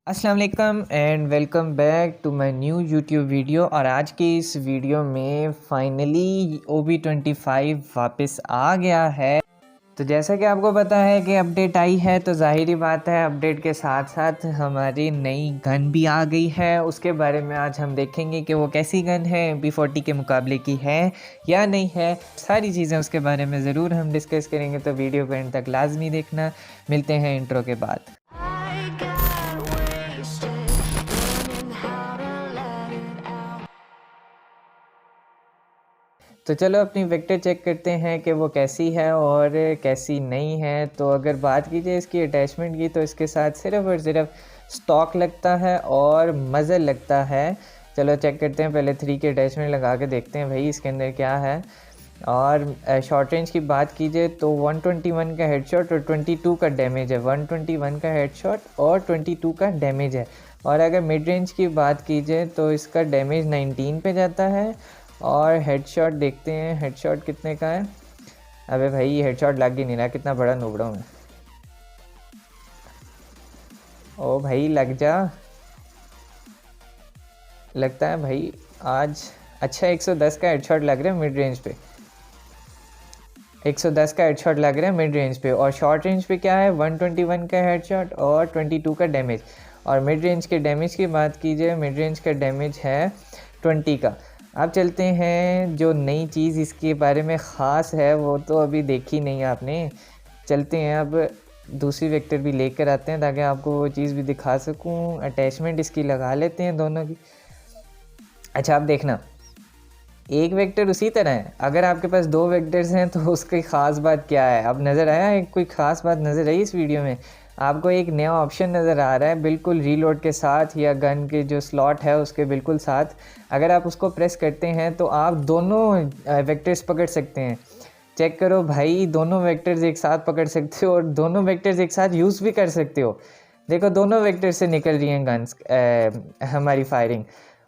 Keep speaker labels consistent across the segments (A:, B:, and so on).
A: अस्सलाम वालेकुम and welcome back to my new YouTube video. और आज की इस वीडियो में फाइनली OB25 वापस आ गया है। तो जैसा कि आपको पता है कि अपडेट आई है, तो ज़ाहिरी बात है अपडेट के साथ साथ हमारी नई गन भी आ गई है। उसके बारे में आज हम देखेंगे कि वो कैसी गन है, MP40 के मुकाबले की है या नहीं है। सारी चीज़ें उसके बारे में ज़रूर हम डिस्कस करेंगे, तो वीडियो को एंड तक लाजमी देखना। मिलते हैं इंट्रो के बाद। तो चलो अपनी वेक्टर चेक करते हैं कि वो कैसी है और कैसी नहीं है। तो अगर बात की जाए इसकी अटैचमेंट की, तो इसके साथ सिर्फ़ और सिर्फ स्टॉक लगता है और मज़ल लगता है। चलो चेक करते हैं, पहले 3 की अटैचमेंट लगा के देखते हैं भाई इसके अंदर क्या है। और शॉर्ट रेंज की बात कीजिए तो 121 का हेडशॉट और 22 का डैमेज है। 121 का हेडशॉट और 22 का डैमेज है। और अगर मिड रेंज की बात कीजिए तो इसका डैमेज 19 पे जाता है और हेडशॉट देखते हैं हेडशॉट कितने का है। अबे भाई हेडशॉट लग ही नहीं रहा, कितना बड़ा नूबड़ा हूँ मैं। ओ भाई लग जा, लगता है भाई आज। अच्छा 110 का हेडशॉट लग रहा है मिड रेंज पे, 110 का हेडशॉट लग रहा है मिड रेंज पे। और शॉर्ट रेंज पे क्या है, 121 का हेडशॉट और 22 का डैमेज। और मिड रेंज के डैमेज की बात कीजिए, मिड रेंज का डैमेज है 20 का। अब चलते हैं, जो नई चीज़ इसके बारे में ख़ास है वो तो अभी देखी नहीं आपने। चलते हैं अब दूसरी वेक्टर भी लेकर आते हैं ताकि आपको वो चीज़ भी दिखा सकूं। अटैचमेंट इसकी लगा लेते हैं दोनों की। अच्छा आप देखना, एक वेक्टर उसी तरह है। अगर आपके पास 2 वेक्टर्स हैं तो उसकी ख़ास बात क्या है, अब नज़र आया एक कोई ख़ास बात नज़र आई इस वीडियो में? आपको एक नया ऑप्शन नज़र आ रहा है बिल्कुल रीलोड के साथ, या गन के जो स्लॉट है उसके बिल्कुल साथ। अगर आप उसको प्रेस करते हैं तो आप दोनों वेक्टर्स पकड़ सकते हैं। चेक करो भाई, दोनों वेक्टर्स एक साथ पकड़ सकते हो और दोनों वेक्टर्स एक साथ यूज़ भी कर सकते हो। देखो दोनों वेक्टर से निकल रही हैं गन्स, हमारी फायरिंग।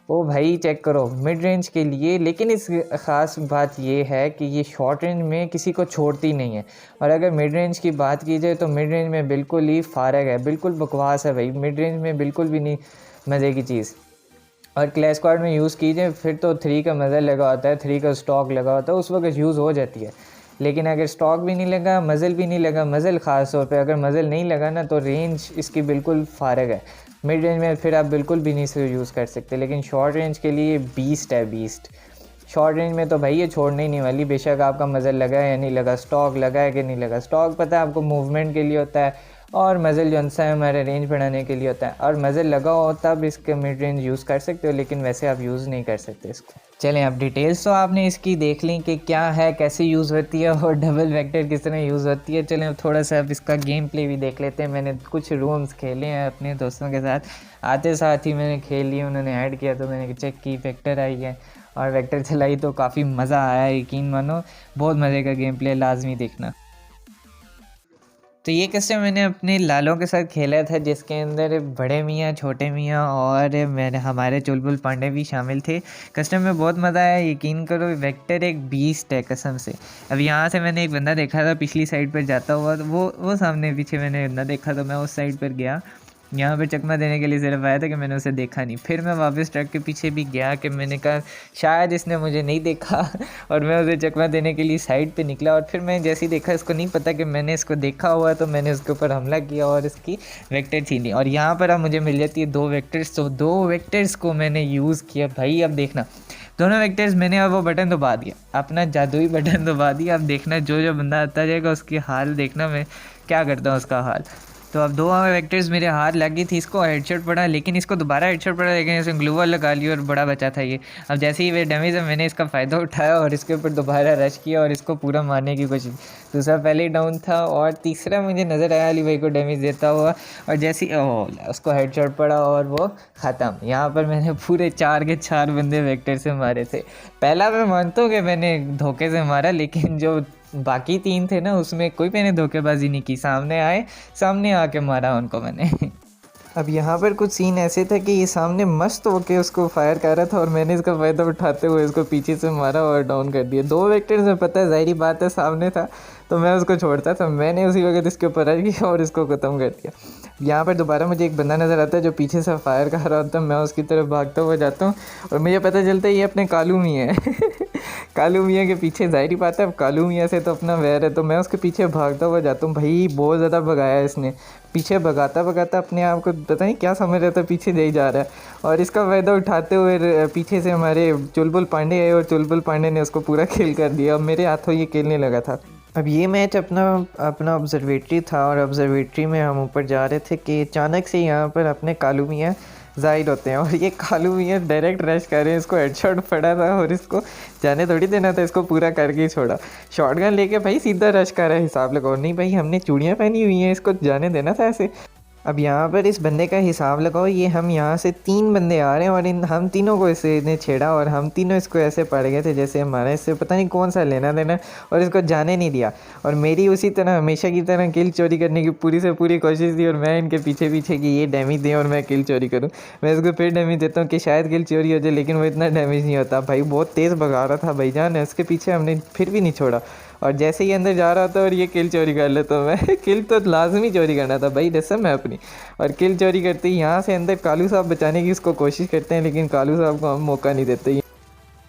A: ओ भाई चेक करो मिड रेंज के लिए। लेकिन इस ख़ास बात ये है कि ये शॉर्ट रेंज में किसी को छोड़ती नहीं है। और अगर मिड रेंज की बात की जाए तो मिड रेंज में बिल्कुल ही फारग है, बिल्कुल बकवास है भाई। मिड रेंज में बिल्कुल भी नहीं मज़े की चीज़। और क्लैश स्क्वाड में यूज़ कीजिए फिर तो 3 का मज़ा लगा होता है, 3 का स्टॉक लगा होता है, उस वक्त यूज़ हो जाती है। लेकिन अगर स्टॉक भी नहीं लगा, मज़ल भी नहीं लगा, मज़ल ख़ास तौर पे अगर मज़ल नहीं लगा ना, तो रेंज इसकी बिल्कुल फारग है। मिड रेंज में फिर आप बिल्कुल भी नहीं इसे यूज़ कर सकते, लेकिन शॉर्ट रेंज के लिए बीस्ट है, बीस्ट। शॉर्ट रेंज में तो भाई ये छोड़ने ही नहीं वाली, बेशक आपका मज़ल लगा है या नहीं लगा, स्टॉक लगा है कि नहीं लगा। स्टॉक पता है आपको मूवमेंट के लिए होता है, और मज़ल जो है हमारे रेंज बढ़ाने के लिए होता है। और मज़ल लगा हो तब इसका मिड रेंज यूज़ कर सकते हो, लेकिन वैसे आप यूज़ नहीं कर सकते इसको। चलें अब डिटेल्स तो आपने इसकी देख ली कि क्या है, कैसे यूज़ होती है और डबल वेक्टर किस तरह यूज़ होती है। चलें अब थोड़ा सा अब इसका गेम प्ले भी देख लेते हैं। मैंने कुछ रूम्स खेले हैं अपने दोस्तों के साथ, आते साथ ही मैंने खेल लिए, उन्होंने ऐड किया तो मैंने चेक की, वेक्टर आई है और वेक्टर चलाई तो काफ़ी मज़ा आया, यकीन मानो बहुत मज़े का गेम प्ले, लाजमी देखना। तो ये कस्टम मैंने अपने लालों के साथ खेला था, जिसके अंदर बड़े मियाँ, छोटे मियाँ और मैंने हमारे चुलबुल पांडे भी शामिल थे। कस्टम में बहुत मज़ा आया, यकीन करो वेक्टर एक बीस्ट है कसम से। अब यहाँ से मैंने एक बंदा देखा था पिछली साइड पर जाता हुआ, तो वो सामने पीछे मैंने बंदा देखा, तो मैं उस साइड पर गया, यहाँ पे चकमा देने के लिए सिर्फ आया था कि मैंने उसे देखा नहीं। फिर मैं वापस ट्रक के पीछे भी गया कि मैंने कहा शायद इसने मुझे नहीं देखा और मैं उसे चकमा देने के लिए साइड पे निकला। और फिर मैं जैसे ही देखा, इसको नहीं पता कि मैंने इसको देखा हुआ, तो मैंने उसके ऊपर हमला किया और इसकी वेक्टर छीनी। और यहाँ पर अब मुझे मिल जाती है 2 वेक्टर्स, तो 2 वेक्टर्स को मैंने यूज़ किया भाई। अब देखना दोनों वेक्टर्स मैंने अब वो बटन दबा दिया, अपना जादुई बटन दबा दिया। अब देखना जो बंदा आता जाएगा उसकी हाल देखना मैं क्या करता हूँ उसका हाल। तो अब 2 वेक्टर्स मेरे हाथ लग गई थी, इसको हेडशॉट पड़ा, लेकिन इसको दोबारा हेडशॉट पड़ा, लेकिन इसने ग्लूवल लगा लिया और बड़ा बचा था ये। अब जैसे ही वे डैमेज है, मैंने इसका फ़ायदा उठाया और इसके ऊपर दोबारा रश किया और इसको पूरा मारने की कोशिश। दूसरा पहले ही डाउन था और तीसरा मुझे नज़र आया अली भाई को डैमेज देता हुआ, और जैसे ही उसको हेडशॉट पड़ा और वो ख़त्म। यहाँ पर मैंने पूरे 4 के 4 बंदे वेक्टर से मारे थे। पहला मैं मानता हूँ कि मैंने धोखे से मारा, लेकिन जो बाकी 3 थे ना, उसमें कोई मैंने धोखेबाजी नहीं की, सामने आए, सामने आके मारा उनको मैंने अब यहाँ पर कुछ सीन ऐसे था कि ये सामने मस्त होके उसको फायर कर रहा था और मैंने इसका फ़ायदा उठाते हुए इसको पीछे से मारा और डाउन कर दिया। 2 वेक्टर से पता है, ज़ाहिरी बात है, सामने था तो मैं उसको छोड़ता था, मैंने उसी वक्त इसके ऊपर रश किया और इसको ख़त्म कर दिया। यहाँ पर दोबारा मुझे एक बंदा नज़र आता है जो पीछे से फायर कर रहा होता है, मैं उसकी तरफ भागता हुआ जाता हूँ और मुझे पता चलता है ये अपने कालू मियाँ है कालू मियाँ के पीछे, ज़ाहिरी बात है अब कालू मियाँ से तो अपना वैर है, तो मैं उसके पीछे भागता हुआ जाता हूँ। भाई बहुत ज़्यादा भगाया इसने, पीछे भगाता भगाता अपने आप को पता नहीं क्या समझ रहा था, पीछे दे ही जा रहा है और इसका फ़ायदा उठाते हुए पीछे से हमारे चुलबुल पांडे आए और चुलबुल पांडे ने उसको पूरा किल कर दिया। अब मेरे हाथों ये खेलने लगा था। अब ये मैच अपना ऑब्जर्वेटरी था और ऑब्जर्वेटरी में हम ऊपर जा रहे थे कि अचानक से यहाँ पर अपने कालू मियाँ ज़ाहिर होते हैं और ये कालू मियाँ डायरेक्ट रश कर रहे हैं। इसको हेडशॉट पड़ा था और इसको जाने थोड़ी देना था, इसको पूरा करके ही छोड़ा। शॉटगन लेके भाई सीधा रश कर रहा है, हिसाब लगाओ। नहीं भाई हमने चूड़ियाँ पहनी हुई हैं, इसको जाने देना था ऐसे। अब यहाँ पर इस बंदे का हिसाब लगाओ, ये हम यहाँ से 3 बंदे आ रहे हैं और हम तीनों को इसने छेड़ा और हम तीनों इसको ऐसे पड़ गए थे जैसे हमारा इससे पता नहीं कौन सा लेना देना, और इसको जाने नहीं दिया। और मेरी उसी तरह हमेशा की तरह किल चोरी करने की पूरी से पूरी कोशिश थी और मैं इनके पीछे पीछे कि ये डैमेज दें और मैं किल चोरी करूँ। मैं इसको फिर डैमेज देता हूँ कि शायद किल चोरी हो जाए, लेकिन वो इतना डैमेज नहीं होता। भाई बहुत तेज़ भगा रहा था भाईजान, इसके पीछे हमने फिर भी नहीं छोड़ा और जैसे ही अंदर जा रहा था और ये किल चोरी कर लेता हूँ मैं किल तो लाजमी चोरी करना था भाई, रस्म है अपनी। और किल चोरी करते ही यहाँ से अंदर कालू साहब बचाने की उसको कोशिश करते हैं, लेकिन कालू साहब को हम मौका नहीं देते।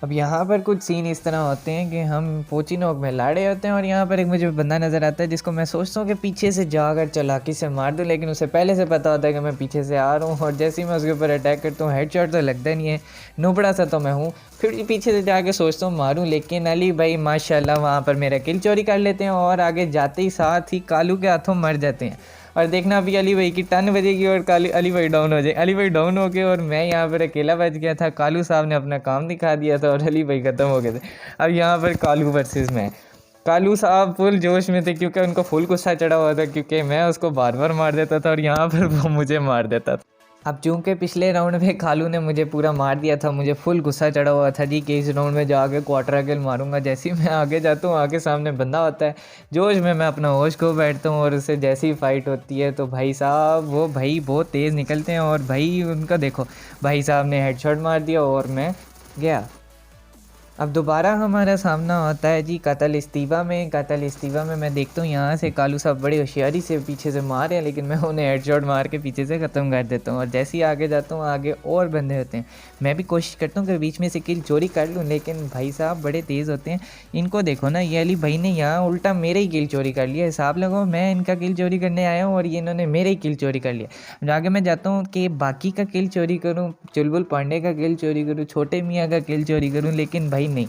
A: अब यहाँ पर कुछ सीन इस तरह होते हैं कि हम पोचीनोक में लड़े होते हैं और यहाँ पर एक मुझे बंदा नज़र आता है जिसको मैं सोचता हूँ कि पीछे से जाकर चालाकी से मार दूँ, लेकिन उसे पहले से पता होता है कि मैं पीछे से आ रहा हूँ और जैसे ही मैं उसके ऊपर अटैक करता हूँ हेडशॉट तो लगता नहीं है, नुबड़ा सा तो मैं हूँ, फिर भी पीछे से जाके सोचता हूँ मारूँ, लेकिन अली भाई माशाल्लाह वहाँ पर मेरा किल चोरी कर लेते हैं और आगे जाते ही साथ ही कालू के हाथों मर जाते हैं। और देखना अभी अली भाई की टन बजेगी और अली भाई डाउन हो जाए। अली भाई डाउन हो गए और मैं यहाँ पर अकेला बच गया था, कालू साहब ने अपना काम दिखा दिया था और अली भाई ख़त्म हो गए थे। अब यहाँ पर कालू वर्सेस मैं। कालू साहब फुल जोश में थे क्योंकि उनको फुल गुस्सा चढ़ा हुआ था क्योंकि मैं उसको बार बार मार देता था और यहाँ पर वो मुझे मार देता था। अब चूंकि पिछले राउंड में कालू ने मुझे पूरा मार दिया था, मुझे फुल गुस्सा चढ़ा हुआ था जी कि इस राउंड में जाके क्वार्टर किल मारूंगा। जैसे ही मैं आगे जाता हूँ आगे सामने बंदा होता है, जोश में मैं अपना होश खो बैठता हूँ और उससे जैसी फाइट होती है तो भाई साहब वो भाई बहुत तेज़ निकलते हैं और भाई उनका देखो भाई साहब ने हेडशॉट मार दिया और मैं गया। अब दोबारा हमारा सामना होता है जी कतल इस्तीवा में मैं देखता हूँ यहाँ से कालू साहब बड़ी होशियारी से पीछे से मार रहे हैं, लेकिन मैं उन्हें हेडशॉट मार के पीछे से ख़त्म कर देता हूँ। और जैसे ही आगे जाता हूँ आगे और बंदे होते हैं, मैं भी कोशिश करता हूँ कि बीच में से किल चोरी कर लूँ, लेकिन भाई साहब बड़े तेज़ होते हैं। इनको देखो ना, ये अली भाई ने यहाँ उल्टा मेरे ही किल चोरी कर लिया। हिसाब लगाओ मैं इनका किल चोरी करने आया हूँ और ये इन्होंने मेरे ही किल चोरी कर लिया। आगे मैं जाता हूँ कि बाकी का किल चोरी करूँ, चुलबुल पांडे का किल चोरी करूँ, छोटे मियाँ का किल चोरी करूँ, लेकिन भाई नहीं,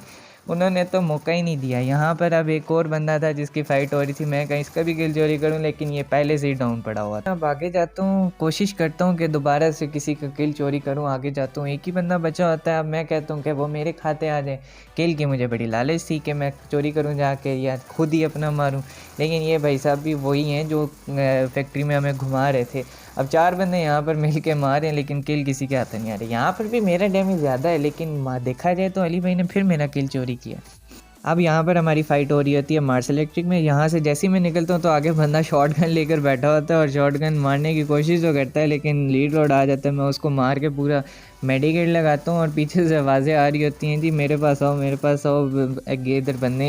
A: उन्होंने तो मौका ही नहीं दिया। यहाँ पर अब एक और बंदा था जिसकी फ़ाइट हो रही थी, मैं कहीं इसका भी किल चोरी करूँ, लेकिन ये पहले से ही डाउन पड़ा हुआ था। अब आगे जाता हूँ, कोशिश करता हूँ कि दोबारा से किसी का किल चोरी करूँ। आगे जाता हूँ, एक ही बंदा बचा होता है। अब मैं कहता हूँ कि वो मेरे खाते आ जाए। किल की मुझे बड़ी लालच थी कि मैं चोरी करूँ जाके या खुद ही अपना मारूँ, लेकिन ये भाई साहब भी वही हैं जो फैक्ट्री में हमें घुमा रहे थे। अब 4 बंदे यहाँ पर मिल के मारे हैं, लेकिन किल किसी के हाथ नहीं आ रहे। यहाँ पर भी मेरा डैमेज ज़्यादा है, लेकिन देखा जाए तो अली भाई ने फिर मेरा किल चोरी किया। अब यहाँ पर हमारी फ़ाइट हो रही होती है मार्शल इलेक्ट्रिक में। यहाँ से जैसे ही मैं निकलता हूँ तो आगे बंदा शॉटगन लेकर बैठा होता है और शॉटगन मारने की कोशिश तो करता है, लेकिन लीड रोड आ जाता है। मैं उसको मार के पूरा मेडिकेट लगाता हूँ और पीछे से आवाज़ें आ रही होती हैं जी मेरे पास आओ, इधर बंदे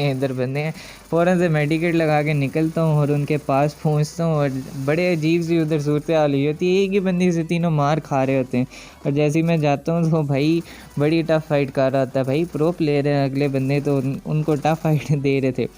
A: हैं। फ़ौरन से मेडिकेट लगा के निकलता हूँ और उनके पास पहुँचता हूँ और बड़े अजीब सी उधर सूरत हाल हुई होती है। एक ही बंदी से तीनों मार खा रहे होते हैं और जैसे ही मैं जाता हूँ तो भाई बड़ी टफ फाइट कर रहा था। भाई प्रो प्लेयर हैं अगले बंदे, तो उनको टफ फाइट दे रहे थे।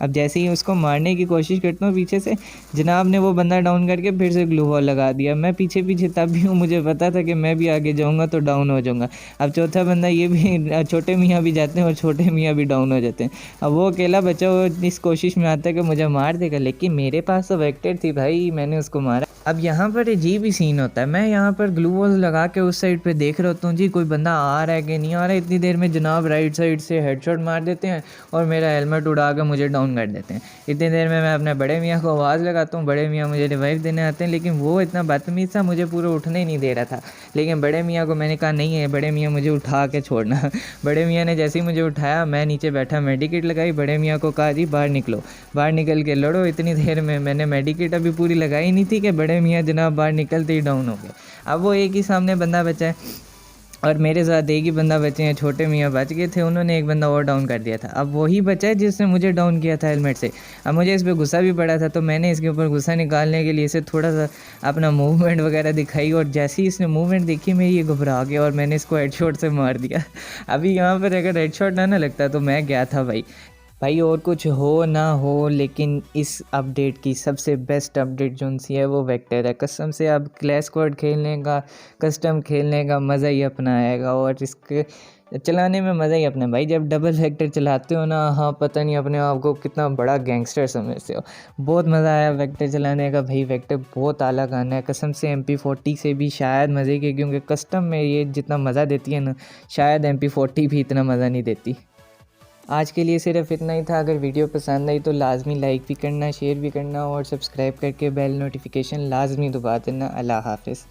A: अब जैसे ही उसको मारने की कोशिश करता हूँ पीछे से, जनाब ने वो बंदा डाउन करके फिर से ग्लू वॉल लगा दिया। मैं पीछे पीछे तब भी हूँ, मुझे पता था कि मैं भी आगे जाऊँगा तो डाउन हो जाऊँगा। अब चौथा बंदा ये भी, छोटे मियाँ भी जाते हैं और छोटे मियाँ भी डाउन हो जाते हैं। अब वो अकेला बचा वो इस कोशिश में आता है कि मुझे मार देगा, लेकिन मेरे पास तो वेक्टर थी भाई, मैंने उसको मारा। अब यहाँ पर अजीब ही सीन होता है। मैं यहाँ पर ग्लू वॉल लगा के उस साइड पे देख रहा होता हूँ जी कोई बंदा आ रहा है कि नहीं आ रहा है। इतनी देर में जनाब राइट साइड से हेडशॉट मार देते हैं और मेरा हेलमेट उड़ा के मुझे डाउन डाउन कर देते हैं। इतनी देर में मैं अपने बड़े मियाँ को आवाज़ लगाता हूँ, बड़े मियाँ मुझे रिवाइव देने आते हैं, लेकिन वो इतना बदतमीज़ था, मुझे पूरा उठने ही नहीं दे रहा था। लेकिन बड़े मियाँ को मैंने कहा नहीं है बड़े मियाँ मुझे उठा के छोड़ना। बड़े मियाँ ने जैसे ही मुझे उठाया, मैं नीचे बैठा मेडिकेट लगाई, बड़े मियाँ को कहा जी बाहर निकलो, बाहर निकल के लड़ो। इतनी देर में मैंने मेडिकेट अभी पूरी लगाई नहीं थी कि बड़े मियाँ जनाब बाहर निकलते ही डाउन हो गए। अब वो एक ही सामने बंदा बचा है और मेरे साथ एक ही बंदा बचे हैं, छोटे मियाँ बच गए थे, उन्होंने एक बंदा और डाउन कर दिया था। अब वही बचा है जिसने मुझे डाउन किया था हेलमेट से। अब मुझे इस पर गुस्सा भी पड़ा था, तो मैंने इसके ऊपर गुस्सा निकालने के लिए इसे थोड़ा सा अपना मूवमेंट वगैरह दिखाई, और जैसे ही इसने मूवमेंट देखी मैं ये घबरा गया और मैंने इसको हेडशॉट से मार दिया। अभी यहाँ पर अगर हेडशॉट ना लगता तो मैं गया था भाई। और कुछ हो ना हो, लेकिन इस अपडेट की सबसे बेस्ट अपडेट जो सी है वो वेक्टर है। कसम से अब क्लैश स्क्वाड खेलने का, कस्टम खेलने का मज़ा ही अपना आएगा, और इसके चलाने में मज़ा ही अपना। भाई जब डबल वेक्टर चलाते हो ना, हाँ पता नहीं अपने आप को कितना बड़ा गैंगस्टर समझते हो। बहुत मज़ा आया वेक्टर चलाने का भाई। वेक्टर बहुत आला गाना है, कसम से MP40 से भी शायद मज़े के, क्योंकि कस्टम में ये जितना मज़ा देती है ना, शायद MP40 भी इतना मज़ा नहीं देती। आज के लिए सिर्फ इतना ही था। अगर वीडियो पसंद आई तो लाजमी लाइक भी करना, शेयर भी करना, और सब्सक्राइब करके बेल नोटिफिकेशन लाजमी दबा देना। अल्लाह हाफ़िज़।